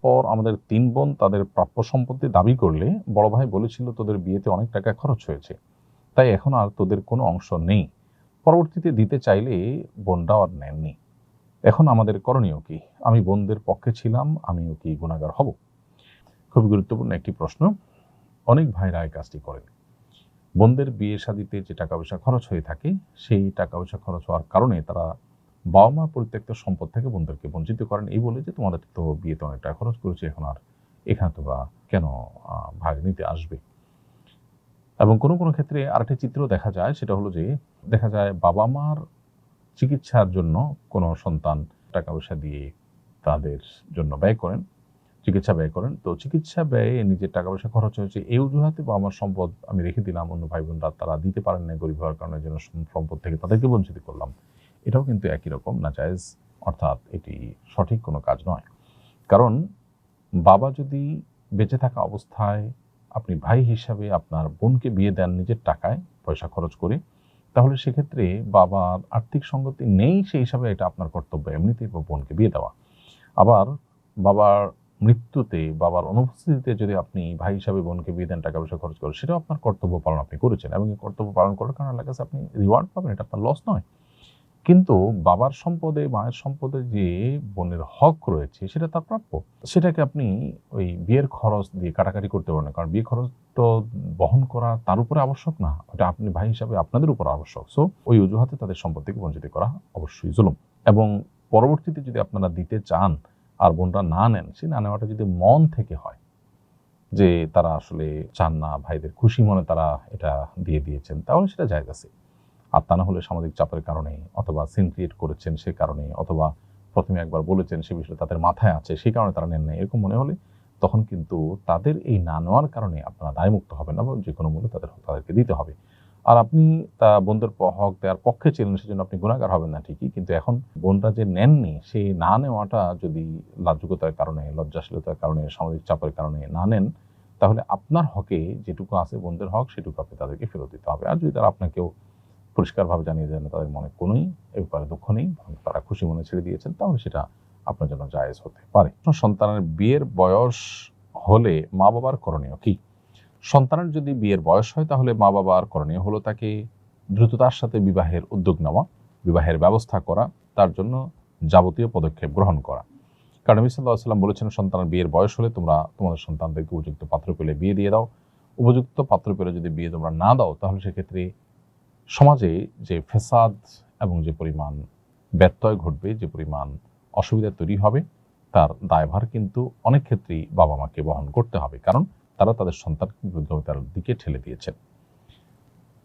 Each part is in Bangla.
পর আমাদের 3 বোন তাদের প্রাপ্য সম্পত্তি দাবি করলে বড় ভাই বলেছিল, তোদের বিয়েতে অনেক টাকা খরচ হয়েছে, তাই এখন আর তোদের কোনো অংশ নেই। পরবর্তীতে দিতে চাইলে বোনরাও আর নেননি। এখন আমাদের করণীয় কি? আমি বোনদের পক্ষে ছিলাম, আমিও কি গুনাহগার হব? খুবই গুরুত্বপূর্ণ একটি প্রশ্ন। অনেক ভাইরা এই কাজটি করেন। বোনদের বিয়ে শাদিতে যে টাকা পয়সা খরচ হয়ে থাকে, সেই টাকা পয়সা খরচ হওয়ার কারণে তারা বাবা মার পরিত্যক্ত সম্পদ থেকে বোনদেরকে বঞ্চিত করেন, এই বলে যে তোমাদের তো বিয়েতে অনেক টাকা খরচ করেছে, এখন আর এখানে তোমরা কেন ভাগ নিতে আসবে। এবং কোনো কোনো ক্ষেত্রে আরেকটি চিত্র দেখা যায়, সেটা হলো যে দেখা যায় বাবা মার চিকিৎসার জন্য কোনো সন্তান টাকা পয়সা দিয়ে তাদের জন্য ব্যয় করেন, চিকিৎসা ব্যয় করেন। তো চিকিৎসা ব্যয়ে নিজের টাকা পয়সা খরচ হয়েছে এই অজুহাতে বাবা মার সম্পদ আমি রেখে দিলাম, অন্য ভাই বোনরা তারা দিতে পারেন না গরিব হওয়ার কারণে, যেন সম্পদ থেকে তাদেরকে বঞ্চিত করলাম। এটাও কিন্তু একই রকম নাজায়েজ, অর্থাৎ এটি সঠিক কোনো কাজ নয়। কারণ বাবা যদি বেঁচে থাকা অবস্থায় আপনি ভাই হিসাবে আপনার বোনকে বিয়ে দেন নিজের টাকায় পয়সা খরচ করে, তাহলে সেক্ষেত্রে বাবার আর্থিক সঙ্গতি নেই, সেই হিসাবে এটা আপনার কর্তব্য এমনিতেই বোনকে বিয়ে দেওয়া। আবার বাবার মৃত্যুতে, বাবার অনুপস্থিতিতে যদি আপনি ভাই হিসাবে বোনকে বিয়ে দেন, টাকা পয়সা খরচ করেন, সেটাও আপনার কর্তব্য পালন আপনি করেছেন, এবং এই কর্তব্য পালন করার কারণে আল্লাহর কাছে আপনি রিওয়ার্ড পাবেন, এটা আপনার লস নয়। কিন্তু বাবার সম্পদে, মায়ের সম্পদে যে বোনের হক রয়েছে সেটা তার প্রাপ্য, সেটাকে আপনি ওই বিয়ের খরচ দিয়ে কাটাকাটি করতে পারেন না। কারণ বিয়ে খরচ তো বহন করা তার উপরে আবশ্যক না, ওটা আপনি ভাই হিসাবে আপনাদের উপর আবশ্যক। সো ওই অজুহাতে তাদের সম্পদ থেকে বঞ্চিত করা অবশ্যই জুলুম। এবং পরবর্তীতে যদি আপনারা দিতে চান আর বোনরা না নেন, সেই না নেওয়াটা যদি মন থেকে হয়, যে তারা আসলে চান না, ভাইদের খুশি মনে তারা এটা দিয়ে দিয়েছেন, তাহলে সেটা জায়েজ আছে। আর তা না হলে সামাজিক চাপের কারণে, অথবা সিন ক্রিয়েট করেছেন সে কারণে, অথবা প্রথমে একবার বলেছেন সে বিষয়ে তাদের মাথায় আছে সেই কারণে তারা নেন নাই, এরকম মনে হলে তখন কিন্তু তাদের এই না নেওয়ার কারণে আপনারা দায়মুক্ত হবেন না, এবং যে কোনো মূল্যে তাদেরকে দিতে হবে। আর আপনি তা বোনদের হক দেওয়ার পক্ষে ছিলেন, সেজন্য আপনি গুনাহগার হবেন না ঠিকই, কিন্তু এখন বোনরা যে নেননি, সেই না নেওয়াটা যদি লাজুকতার কারণে, লজ্জাশীলতার কারণে, সামাজিক চাপের কারণে না নেন, তাহলে আপনার হকে যেটুকু আছে বোনদের হক, সেটুকু আপনি তাদেরকে ফেরত দিতে হবে। আর যদি তারা আপনাকেও পরিষ্কারভাবে জানিয়ে দেন তাদের মনে কোনোই এ ব্যাপারে দুঃখ নেই, তারা খুশি মনে ছেড়ে দিয়েছেন, তাহলে সেটা আপনার জন্য জায়েজ হতে পারে। সন্তানের বিয়ের বয়স হলে মা বাবার করণীয় কি? সন্তানের যদি বিয়ের বয়স হয়, তাহলে মা বাবার করণীয় হলো তাকে দ্রুততার সাথে বিবাহের উদ্যোগ নেওয়া, বিবাহের ব্যবস্থা করা, তার জন্য যাবতীয় পদক্ষেপ গ্রহণ করা। কারণ নবী সাল্লাল্লাহু আলাইহি ওয়াসাল্লাম বলেছেন, সন্তানের বিয়ের বয়স হলে তোমরা তোমাদের সন্তানদেরকে উপযুক্ত পাত্র পেলে বিয়ে দিয়ে দাও। উপযুক্ত পাত্র পেলে যদি বিয়ে তোমরা না দাও, তাহলে সেক্ষেত্রে সমাজে যে ফেসাদ এবং যে পরিমাণ ব্যত্যয় ঘটবে, যে পরিমাণ অসুবিধা তৈরি হবে, তার দায়ভার কিন্তু অনেক ক্ষেত্রেই বাবা মাকে বহন করতে হবে, কারণ তারা তাদের সন্তানকে বিপদগামিতার দিকে ঠেলে দিয়েছেন।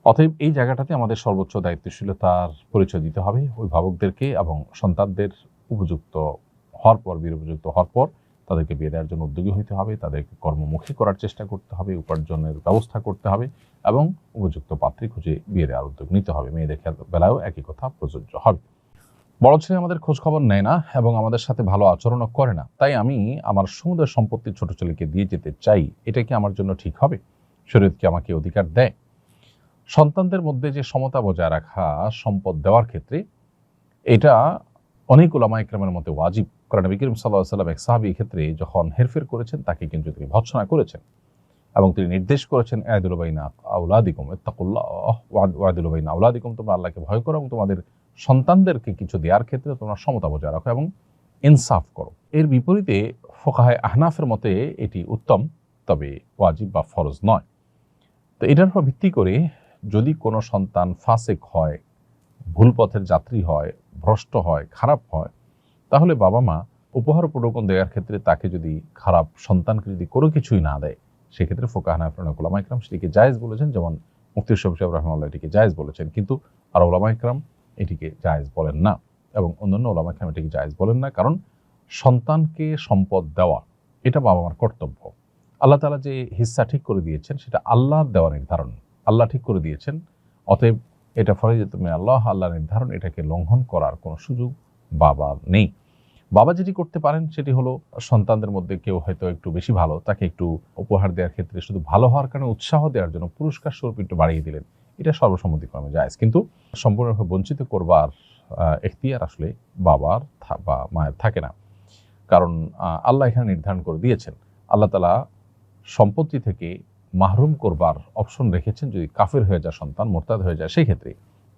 অতএব এই জায়গাটাতে আমাদের সর্বোচ্চ দায়িত্বশীলতার পরিচয় দিতে হবে অভিভাবকদেরকে, এবং সন্তানদের উপযুক্ত হওয়ার পর, বিয়ের উপযুক্ত হওয়ার পর তাদেরকে বিয়ে দেওয়ার জন্য উদ্যোগী হতে হবে, তাদেরকে কর্মমুখী করার চেষ্টা করতে হবে, উপার্জনের ব্যবস্থা করতে হবে, এবং উপযুক্ত পাত্রী খুঁজে বিয়ে দেওয়ার উদ্যোগ নিতে হবে। মেয়েদের বেলায়ও একই কথা প্রযোজ্য হবে। বড় ছেলে আমাদের খোঁজ খবর নেয় না এবং আমাদের সাথে ভালো আচরণও করে না, তাই আমি আমার সমুদয় সম্পত্তি ছোট ছেলেকে দিয়ে যেতে চাই, এটা কি আমার জন্য ঠিক হবে? শরীয়ত কি আমাকে অধিকার দেয়? সন্তানদের মধ্যে যে সমতা বজায় রাখা সম্পদ দেওয়ার ক্ষেত্রে, এটা অনেক উলামা ইকরামের মধ্যে ওয়াজিব। কারণ নবী করিম সাল্লাল্লাহু আলাইহি ওয়াসাল্লাম এক সাহাবীর ক্ষেত্রে যখন হেরফের করেছেন, তাকে কিন্তু তিনি ভর্ৎসনা করেছেন, এবং তিনি নির্দেশ করেছেন, আদিলু বাইনা আওলাদিকুম ইত্তাকুল্লাহ ওয়াদিলু বাইনা আওলাদিকুম, তোমরা আল্লাহকে ভয় করো এবং তোমাদের সন্তানদেরকে কিছু দেওয়ার ক্ষেত্রে তোমরা সমতা বজায় রাখো এবং ইনসাফ করো। এর বিপরীতে ফুকাহায়ে আহনাফের মতে এটি উত্তম, তবে ওয়াজিব বা ফরজ নয়। তো এটার উপর ভিত্তি করে যদি কোনো সন্তান ফাসেক হয়, ভুল পথের যাত্রী হয়, ভ্রষ্ট হয়, খারাপ হয়, তাহলে বাবা মা উপহার উপঢৌকন দেওয়ার ক্ষেত্রে তাকে যদি খারাপ সন্তানকে যদি কোনো কিছুই না দেয়, সেক্ষেত্রে ফুকাহা হানাফি উলামা ইকরাম সেটিকে জায়েজ বলেছেন, যেমন মুফতি শফি সাহেব রাহিমাহুল্লাহ এটিকে জায়েজ বলেছেন, কিন্তু আর উলামা ইকরাম এটিকে জায়েজ বলেন না, এবং অন্যান্য উলামা ইকরাম এটিকে জায়েজ বলেন না। কারণ সন্তানকে সম্পদ দেওয়া এটা বাবা মার কর্তব্য। আল্লাহ তাআলা যে হিস্সা ঠিক করে দিয়েছেন, সেটা আল্লাহর দেওয়া নির্ধারণ, আল্লাহ ঠিক করে দিয়েছেন। অতএব এটা ফরজিয়াতুম মিনাল্লাহ, আল্লাহর নির্ধারণ, এটাকে লঙ্ঘন করার কোনো সুযোগ বাবার নেই। বাবা যেটি করতে পারেন সেটি হলো, সন্তানদের মধ্যে কেউ হয়তো একটু বেশি ভালো, তাকে একটু উপহার দেওয়ার ক্ষেত্রে শুধু ভালো হওয়ার কারণে উৎসাহ দেওয়ার জন্য পুরস্কার স্বরূপ একটু বাড়িয়ে দিলেন, এটা সর্বসম্মতিক্রমে জায়েজ। কিন্তু সম্পূর্ণভাবে বঞ্চিত করবার এখতিয়ার আসলে বাবার বা মায়ের থাকে না। কারণ আল্লাহ এখানে নির্ধারণ করে দিয়েছেন, আল্লাহ তাআলা সম্পত্তি থেকে মাহরুম করবার অপশন রেখেছেন যদি কাফের হয়ে যায় সন্তান, মোরতাদ হয়ে যায় সেই ক্ষেত্রে।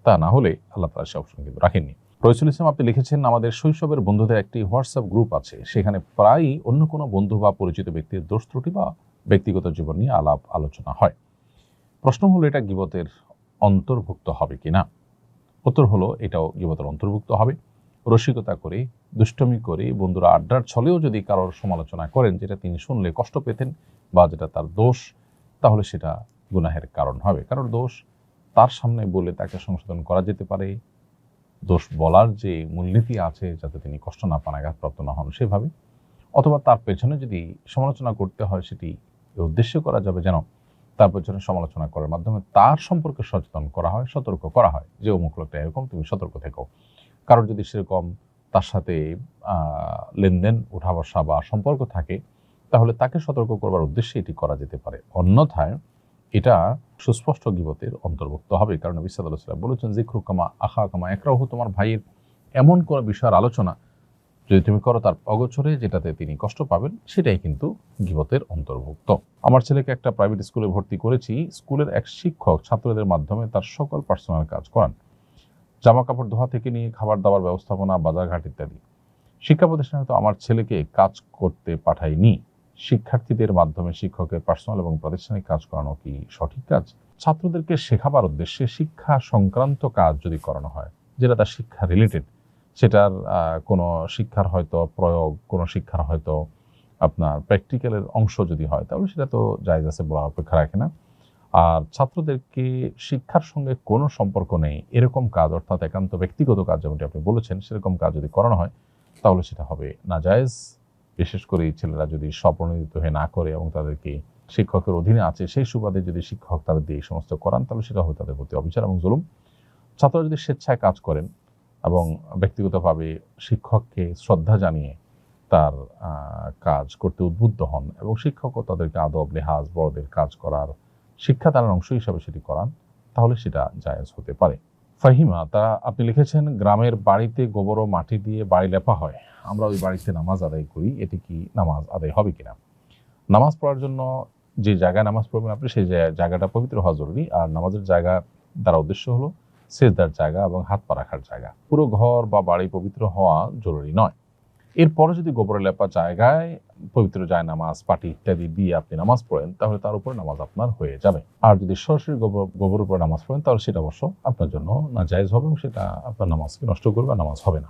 তা না হলে আল্লাহ তাআলা সে অপশন কিন্তু রাখেননি। রইসুল ইসলাম আপনি লিখেছেন, আমাদের শৈশবের বন্ধুদের একটি হোয়াটসঅ্যাপ গ্রুপ আছে, সেখানে প্রায়ই অন্য কোনো বন্ধু বা পরিচিত ব্যক্তির দোষ ত্রুটি বা ব্যক্তিগত জীবন নিয়ে আলাপ আলোচনা হয়। প্রশ্ন হলো এটা গীবতের অন্তর্ভুক্ত হবে কিনা? উত্তর হলো এটাও গীবতের অন্তর্ভুক্ত হবে। রসিকতা করে, দুষ্টমি করে, বন্ধুরা আড্ডার ছলেও যদি কারোর সমালোচনা করেন যেটা তিনি শুনলে কষ্ট পেতেন বা যেটা তার দোষ, তাহলে সেটা গুনাহের কারণ হবে। কারণ দোষ তার সামনে বলে তাকে সংশোধন করা যেতে পারে, দোষ বলার যে মূলনীতি আছে যাতে তিনি কষ্ট না পান, আঘাতপ্রাপ্ত না হন সেভাবে, অথবা তার পেছনে যদি সমালোচনা করতে হয় সেটি উদ্দেশ্য করা যাবে যেন তার পেছনে সমালোচনা করার মাধ্যমে তার সম্পর্কে সচেতন করা হয়, সতর্ক করা হয় যে অমুক লোকটা এরকম, তুমি সতর্ক থেকো। কারণ যদি সেরকম তার সাথে লেনদেন, উঠা বসা বা সম্পর্ক থাকে, তাহলে তাকে সতর্ক করবার উদ্দেশ্যে এটি করা যেতে পারে। অন্যথায় এটা সুস্পষ্ট গীবতের অন্তর্ভুক্ত হবে। কারণ নবী সাল্লাল্লাহু আলাইহি ওয়াসাল্লাম বলেছেন, যিকরু কামা আখা কামা একরাহু, তোমার ভাইয়ের এমন কোনো বিষয়ের আলোচনা যদি তুমি করো তার অগোচরে, যেটাতে তিনি কষ্ট পাবেন, সেটাই কিন্তু গীবতের অন্তর্ভুক্ত। আমার ছেলেকে একটা প্রাইভেট স্কুলে ভর্তি করেছি। স্কুলের এক শিক্ষক ছাত্রদের মাধ্যমে তার সকল পার্সোনাল কাজ করান, জামা কাপড় ধোয়া থেকে নিয়ে খাবার দাবার ব্যবস্থাপনা, বাজারঘাট ইত্যাদি। শিক্ষা প্রতিষ্ঠানে তো আমার ছেলেকে কাজ করতে পাঠাইনি। শিক্ষার্থীদের মাধ্যমে শিক্ষকের পার্সোনাল এবং প্রাতিষ্ঠানিক কাজ করানো কি সঠিক কাজ? ছাত্রদেরকে শেখাবার উদ্দেশ্যে শিক্ষা সংক্রান্ত কাজ যদি করানো হয়, যেটা তার শিক্ষা রিলেটেড, সেটার কোনো শিক্ষার হয়তো প্রয়োগ, কোনো শিক্ষার হয়তো আপনার প্র্যাকটিক্যালের অংশ যদি হয়, তাহলে সেটা তো জায়েজ আছে, বলা অপেক্ষা রাখে না। আর ছাত্রদেরকে শিক্ষার সঙ্গে কোনো সম্পর্ক নেই এরকম কাজ, অর্থাৎ একান্ত ব্যক্তিগত কাজ যেমনটি আপনি বলেছেন, সেরকম কাজ যদি করানো হয় তাহলে সেটা হবে নাজায়েজ। বিশেষ করে ছেলেরা যদি স্বপ্রণোদিত হয়ে না করে এবং তাদেরকে শিক্ষকের অধীনে আছে সেই সুবাদে যদি শিক্ষক তাদের দিয়ে এই সমস্ত করান, তাহলে সেটা হবে তাদের প্রতি অবিচার এবং জুলুম। ছাত্ররা যদি স্বেচ্ছায় কাজ করেন এবং ব্যক্তিগতভাবে শিক্ষককে শ্রদ্ধা জানিয়ে তার কাজ করতে উদ্বুদ্ধ হন এবং শিক্ষকও তাদেরকে আদব, লেহাজ, বড়দের কাজ করার শিক্ষাদানের অংশ হিসাবে সেটি করান, তাহলে সেটা জায়েজ হতে পারে। ফাহিমা তা আপনি লিখেছেন, গ্রামের বাড়িতে গোবর ও মাটি দিয়ে বাড়ি লেপা হয়, আমরা ওই বাড়িতে নামাজ আদায় করি, এটি কি নামাজ আদায় হবে কিনা? নামাজ পড়ার জন্য যে জায়গায় নামাজ পড়বেন আপনি, সেই জায়গাটা পবিত্র হওয়া জরুরি। আর নামাজের জায়গা দ্বারা উদ্দেশ্য হলো সেজদার জায়গা এবং হাত পা রাখার জায়গা। পুরো ঘর বা বাড়ি পবিত্র হওয়া জরুরি নয়। এরপরে যদি গোবরে লেপা জায়গায় পবিত্র জায়নামাজ, পাটি ইত্যাদি দিয়ে আপনি নামাজ পড়েন, তাহলে তার উপরে নামাজ আপনার হয়ে যাবে। আর যদি সরাসরি গোবরের উপরে নামাজ পড়েন, তাহলে সেটা অবশ্য আপনার জন্য নাজায়েজ হবে এবং সেটা আপনার নামাজকে নষ্ট করবে, নামাজ হবে না।